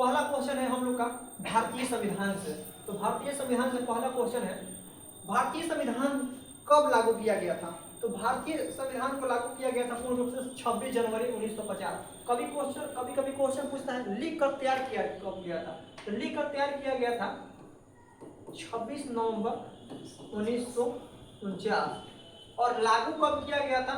पहला क्वेश्चन है हम लोग का भारतीय संविधान से। तो भारतीय संविधान से पहला क्वेश्चन है, भारतीय संविधान कब लागू किया गया था? तो भारतीय संविधान को लागू किया गया था पूर्ण रूप से 26 जनवरी 1950। कभी कभी क्वेश्चन पूछता है लिख कर तैयार किया कब किया था? तो लिख कर तैयार किया गया था 26 नवंबर 1949। और लागू कब किया गया था?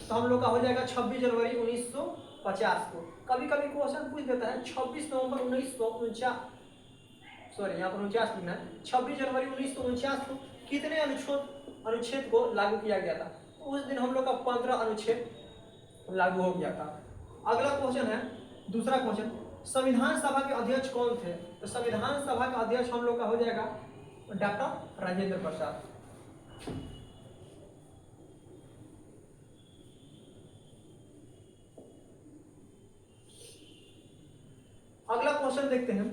तो हम लोग का हो जाएगा 26 जनवरी 1950 को। कभी कभी क्वेश्चन पूछ देता है 26 नवंबर 1949, सॉरी यहाँ पर 49 लिखना है, 26 जनवरी 1949 को कितने अनुच्छेद को लागू किया गया था? तो उस दिन हम लोग का 15 अनुच्छेद लागू हो गया था। अगला क्वेश्चन है, दूसरा क्वेश्चन, संविधान सभा के अध्यक्ष कौन थे? तो संविधान सभा का अध्यक्ष हम लोग का हो जाएगा डॉक्टर राजेंद्र प्रसाद। अगला क्वेश्चन देखते हैं,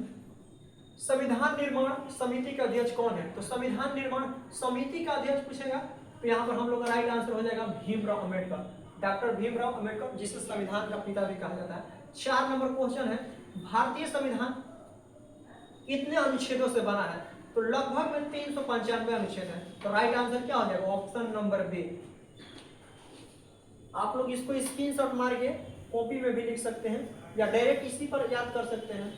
संविधान निर्माण समिति का अध्यक्ष कौन है? तो संविधान निर्माण समिति का अध्यक्ष पूछेगा तो यहाँ पर हम लोग का राइट आंसर हो जाएगा भीमराव अम्बेडकर, डॉक्टर भीमराव अम्बेडकर, जिसे संविधान का पिता भी कहा जाता है। 4 नंबर क्वेश्चन है, भारतीय संविधान कितने अनुच्छेदों से बना है? तो लगभग में 395 अनुच्छेद है। तो राइट आंसर क्या हो जाएगा? Option number B. आप लोग इसको स्क्रीनशॉट मार के कॉपी में भी लिख सकते हैं या डायरेक्ट इसी पर याद कर सकते हैं।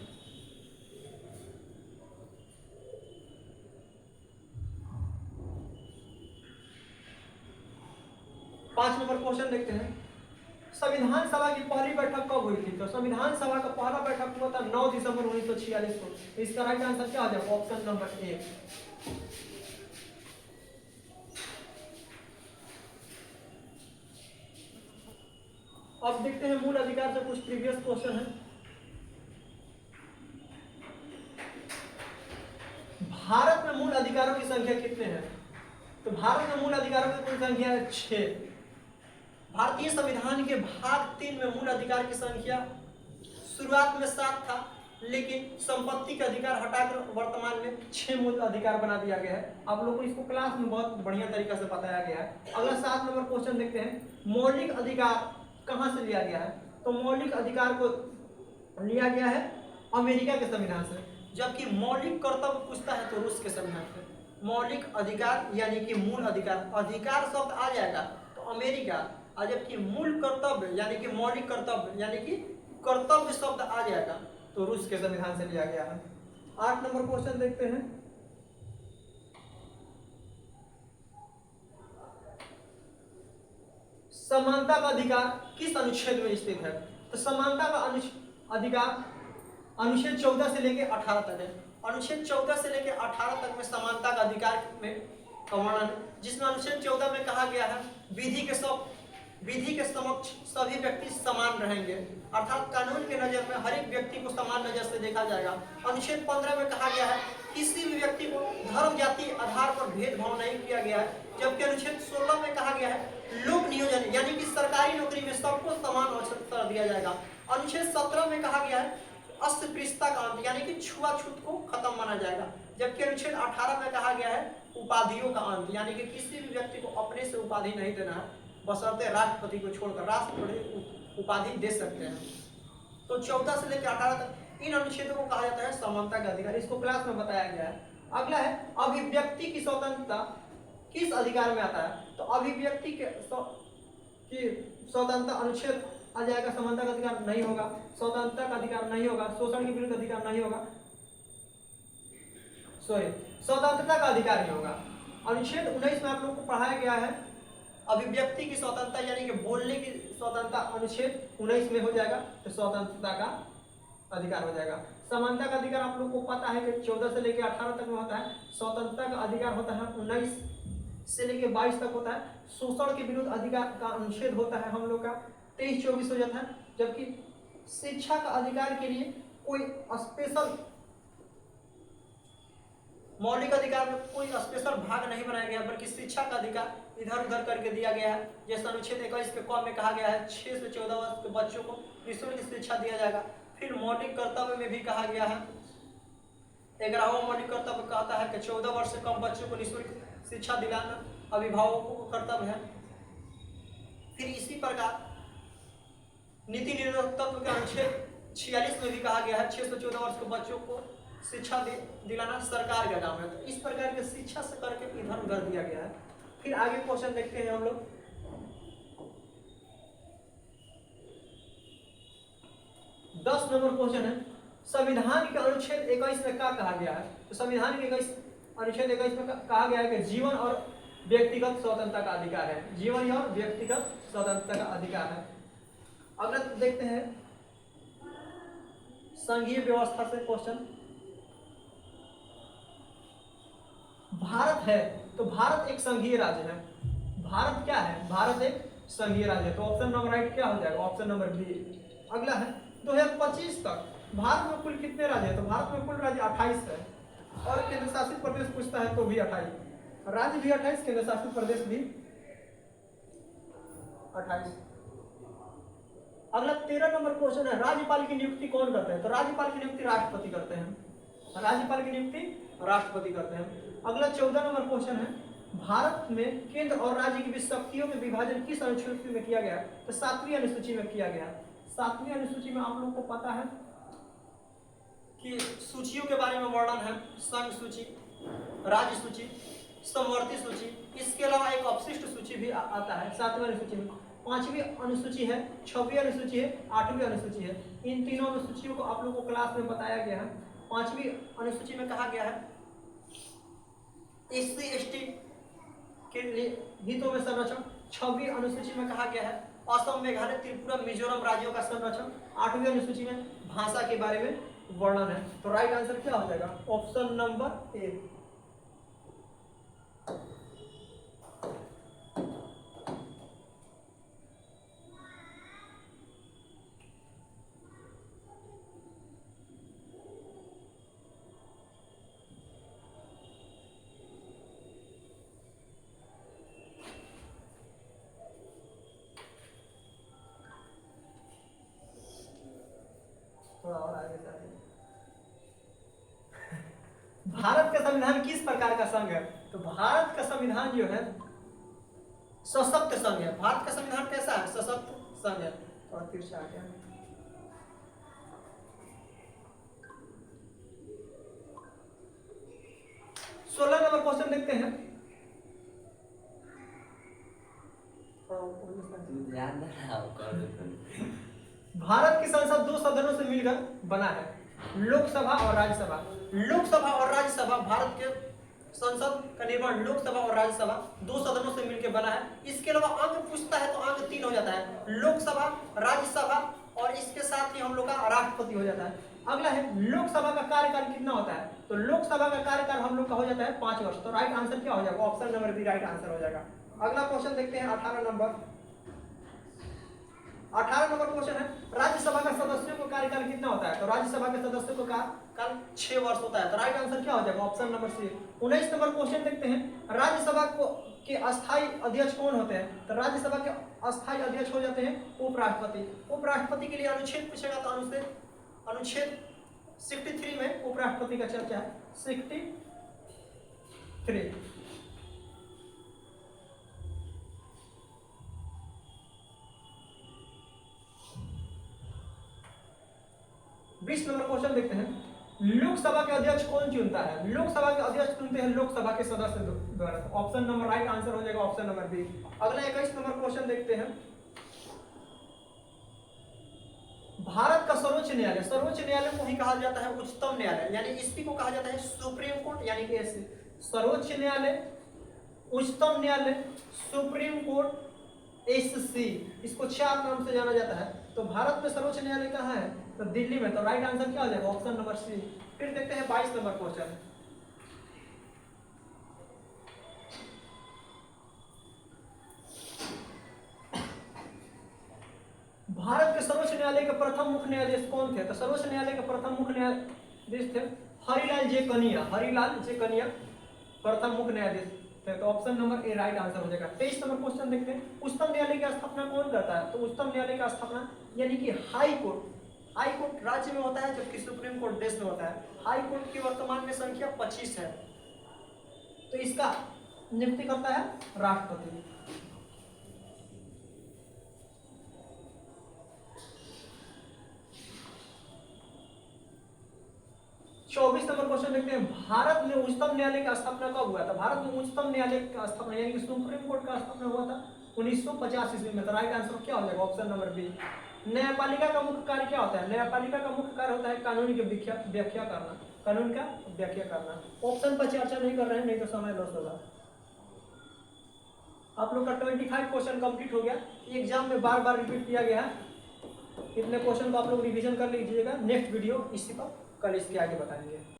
पांच नंबर क्वेश्चन देखते हैं, संविधान सभा की पहली बैठक कब हुई थी? तो संविधान सभा का पहला बैठक हुआ था 9 दिसंबर 1946 को। तो इसका राइट आंसर क्या हो जाएगा? Option number A. अब देखते हैं मूल अधिकार से कुछ प्रीवियस क्वेश्चन है। भारत में मूल अधिकारों की संख्या कितने हैं? तो भारत में मूल अधिकारों की कुल संख्या है 6। भारतीय संविधान के भाग 3 में मूल अधिकार की संख्या शुरुआत में 7 था, लेकिन संपत्ति के अधिकार हटाकर वर्तमान में 6 मूल अधिकार बना दिया गया है। आप लोगों को इसको क्लास में बहुत बढ़िया तरीका से बताया गया है। अगला 7 नंबर क्वेश्चन देखते हैं, मौलिक अधिकार कहां से लिया गया है? तो मौलिक अधिकार को लिया गया है अमेरिका के संविधान से, जबकि मौलिक कर्तव्य पूछता है तो रूस के संविधान से। मौलिक अधिकार यानी कि मूल अधिकार, अधिकार शब्द आ जाएगा तो अमेरिका, और जबकि मूल कर्तव्य यानी कि मौलिक कर्तव्य यानी कि कर्तव्य शब्द आ जाएगा तो रूस के संविधान से लिया गया है। 8 नंबर क्वेश्चन देखते हैं, समानता का अधिकार किस अनुच्छेद में स्थित है? तो समानता का अधिकार अनुच्छेद 14 से लेकर 18 तक है। अनुच्छेद 14 से लेकर 18 तक में समानता का अधिकार में वर्णन, जिसमें अनुच्छेद 14 में कहा गया है विधि के समक्ष सभी व्यक्ति समान रहेंगे, अर्थात कानून के नजर में हर एक व्यक्ति को समान नजर से देखा जाएगा। अनुच्छेद 15 में कहा गया है किसी भी व्यक्ति को धर्म जाति आधार पर भेदभाव नहीं किया गया है, जबकि अनुच्छेद 16 में कहा गया है लोक नियोजन यानी कि सरकारी नौकरी में सबको समान अवसर दिया जाएगा। अनुच्छेद 17 में कहा गया है अस्पृश्यता का अंत यानी कि छुआछूत को खत्म माना जाएगा, जबकि अनुच्छेद 18 में कहा गया है उपाधियों का अंत यानी कि किसी भी व्यक्ति को अपने से उपाधि नहीं देना है, बशर्ते राष्ट्रपति को छोड़कर राष्ट्रपति उपाधि दे सकते हैं। तो 14 से लेकर 18 तक इन अनुच्छेदों को कहा जाता है समानता का अधिकार, इसको क्लास में बताया गया है। अगला है अभिव्यक्ति की स्वतंत्रता किस अधिकार में आता है? तो अभिव्यक्ति की स्वतंत्रता अनुच्छेद आ जाएगा, समानता का अधिकार नहीं होगा, स्वतंत्रता का अधिकार नहीं होगा, शोषण के विरुद्ध अधिकार नहीं होगा, सॉरी स्वतंत्रता का अधिकार नहीं होगा। अनुच्छेद 19 में आप लोग को पढ़ाया गया है अभिव्यक्ति की स्वतंत्रता यानी कि बोलने की स्वतंत्रता अनुच्छेद 19 में हो जाएगा, तो स्वतंत्रता का अधिकार हो जाएगा। समानता का अधिकार आप लोग को पता है कि 14 से लेकर 18 तक में होता है, स्वतंत्रता का अधिकार होता है 19 से लेकर 22 तक होता है, शोषण के विरुद्ध अधिकार का अनुच्छेद होता है हम लोग का 23-24 हो जाता है, जबकि शिक्षा का अधिकार के लिए कोई स्पेशल मौलिक अधिकार में कोई स्पेशल भाग नहीं बनाया गया, बल्कि शिक्षा का अधिकार इधर उधर करके दिया गया है। जैसे अनुच्छेद 21 के क में कहा गया है 6 से 14 वर्ष के बच्चों को निःशुल्क शिक्षा दिया जाएगा। फिर मौलिक कर्तव्य में भी कहा गया है 11वां मौलिक कर्तव्य कहता है कि 14 वर्ष से कम बच्चों को निःशुल्क शिक्षा दिलाना अभिभावकों को कर्तव्य है। फिर इसी प्रकार नीति निरोधक तत्व के अनुच्छेद 46 में भी कहा गया है 614 वर्ष के बच्चों को शिक्षा दिलाना सरकार का काम है। तो इस प्रकार के शिक्षा से करके इधर उधर दिया गया है। फिर आगे क्वेश्चन देखते हैं हम लोग। 10 नंबर क्वेश्चन है, संविधान के अनुच्छेद 21 में क्या कहा गया है? तो संविधान के अनुच्छेद 21 में कहा गया है कि जीवन और व्यक्तिगत स्वतंत्रता का अधिकार है। जीवन और व्यक्तिगत स्वतंत्रता का अधिकार है। अगला देखते हैं संघीय व्यवस्था से क्वेश्चन। भारत है तो भारत एक संघीय राज्य है। भारत क्या है? भारत एक संघीय राज्य है। तो ऑप्शन नंबर राइट क्या हो जाएगा? Option number B. अगला है 2025 तक भारत में कुल कितने राज्य है? तो भारत में कुल राज्य 28 है। और केंद्र शासित प्रदेश पूछता है तो भी 28, राज्य भी 28, केंद्र शासित प्रदेश भी 28। अगला 13 नंबर क्वेश्चन है, राज्यपाल की नियुक्ति कौन करते हैं? तो राज्यपाल की नियुक्ति राष्ट्रपति करते हैं। राज्यपाल की नियुक्ति राष्ट्रपति करते हैं। अगला 14 नंबर क्वेश्चन है, भारत में केंद्र और राज्य की शक्तियों में विभाजन किस अनुसूची में किया गया? तो 7वीं अनुसूची में किया गया। 7वीं अनुसूची में आप लोगों को पता है कि सूचियों के बारे में वर्णन है, संघ सूची, राज्य सूची, समवर्ती सूची, इसके अलावा एक अपशिष्ट सूची भी आता है 7वीं अनुसूची में। 5वीं अनुसूची है, 6वीं अनुसूची है, 8वीं अनुसूची है। इन तीनों अनुसूचियों को आप लोगों को क्लास में बताया गया है। 5वीं अनुसूची में कहा गया है SC ST के हितों में संरक्षण। 6वीं अनुसूची में कहा गया है असम, मेघालय, त्रिपुरा, मिजोरम राज्यों का संरक्षण। 8वीं अनुसूची में भाषा के बारे में वर्णन है। तो राइट आंसर क्या हो जाएगा? Option number A. थोड़ा और आगे चलिए। भारत का संविधान किस प्रकार का संघ है? तो भारत का संविधान जो है सशक्त संघ है। भारत का संविधान कैसा है? सशक्त संघ है। और फिर से आ गया 16 नंबर क्वेश्चन देखते हैं। भारत की संसद 2 सदनों से मिलकर बना है, लोकसभा और राज्यसभा। लोकसभा और राज्यसभा, भारत के संसद का निर्माण लोकसभा और राज्यसभा 2 सदनों से मिलकर बना है। इसके अलावा अंग पूछता है तो अंग 3 हो जाता है, लोकसभा, राज्यसभा और इसके साथ ही हम लोग का राष्ट्रपति हो जाता है। अगला है लोकसभा का कार्यकाल कितना होता है? तो लोकसभा का कार्यकाल हम लोग का हो जाता है 5 वर्ष। तो राइट आंसर क्या हो जाएगा? Option number B right answer हो जाएगा। अगला क्वेश्चन देखते हैं 18 नंबर। 18 नंबर क्वेश्चन है, राज्यसभा का सदस्यों को कार्यकाल कितना होता है? तो राज्यसभा के सदस्यों को कार्यकाल 6 वर्ष होता है। तो राइट आंसर क्या हो जाएगा? Option number C. 19 number question देखते हैं, राज्यसभा को के अस्थायी अध्यक्ष कौन होते हैं? तो राज्यसभा के अस्थायी अध्यक्ष हो जाते हैं उपराष्ट्रपति। उपराष्ट्रपति के लिए अनुच्छेद पूछेगा तो अनुच्छेद 63 में उपराष्ट्रपति का चर्चा है। 63। 20 नंबर क्वेश्चन देखते हैं, लोकसभा के अध्यक्ष कौन चुनता है? लोकसभा के अध्यक्ष चुनते हैं लोकसभा के सदस्य द्वारा। ऑप्शन नंबर राइट आंसर हो जाएगा ऑप्शन नंबर बी। अगला 21 नंबर क्वेश्चन देखते हैं, भारत का सर्वोच्च न्यायालय, सर्वोच्च न्यायालय को ही कहा जाता है उच्चतम न्यायालय, यानी इसी को कहा जाता है सुप्रीम कोर्ट, यानी कि सर्वोच्च न्यायालय, उच्चतम न्यायालय, सुप्रीम कोर्ट, SC, इसको 4 नाम से जाना जाता है। तो भारत में सर्वोच्च न्यायालय कहाँ है? तो दिल्ली में। तो राइट आंसर क्या हो जाएगा? Option number C. फिर देखते हैं 22 नंबर क्वेश्चन, भारत के सर्वोच्च न्यायालय के प्रथम मुख्य न्यायाधीश कौन थे? तो सर्वोच्च न्यायालय के प्रथम मुख्य न्यायाधीश थे हरिलाल जे कनिया। हरिलाल जे कनिया प्रथम मुख्य न्यायाधीश थे। तो option number A right answer हो जाएगा। 23 नंबर क्वेश्चन देखते हैं, उच्चतम न्यायालय की स्थापना कौन करता है? तो उच्चतम न्यायालय की स्थापना यानी कि हाई कोर्ट, हाई कोर्ट राज्य में होता है जबकि सुप्रीम कोर्ट देश में होता है। हाई कोर्ट की वर्तमान में संख्या 25 है। तो इसका नियुक्ति करता है राष्ट्रपति। 24 नंबर क्वेश्चन देखते हैं, भारत में उच्चतम न्यायालय की स्थापना कब हुआ था? भारत में उच्चतम न्यायालय का स्थापना यानी कि सुप्रीम कोर्ट का स्थापना हुआ था 1950 ईस्वी में। तो राइट आंसर क्या हो जाएगा? Option number B. न्यायपालिका का मुख्य कार्य क्या होता है? न्यायपालिका का मुख्य कार्य होता है कानून की व्याख्या करना, कानून का व्याख्या करना। ऑप्शन पर चर्चा नहीं कर रहे हैं, नहीं तो समय लॉस होगा। आप लोग का 25 क्वेश्चन कंप्लीट हो गया। एग्जाम में बार बार रिपीट किया गया है, इतने क्वेश्चन को आप लोग रिवीजन कर लीजिएगा। नेक्स्ट वीडियो इसी पर कल इसके आगे बताएंगे।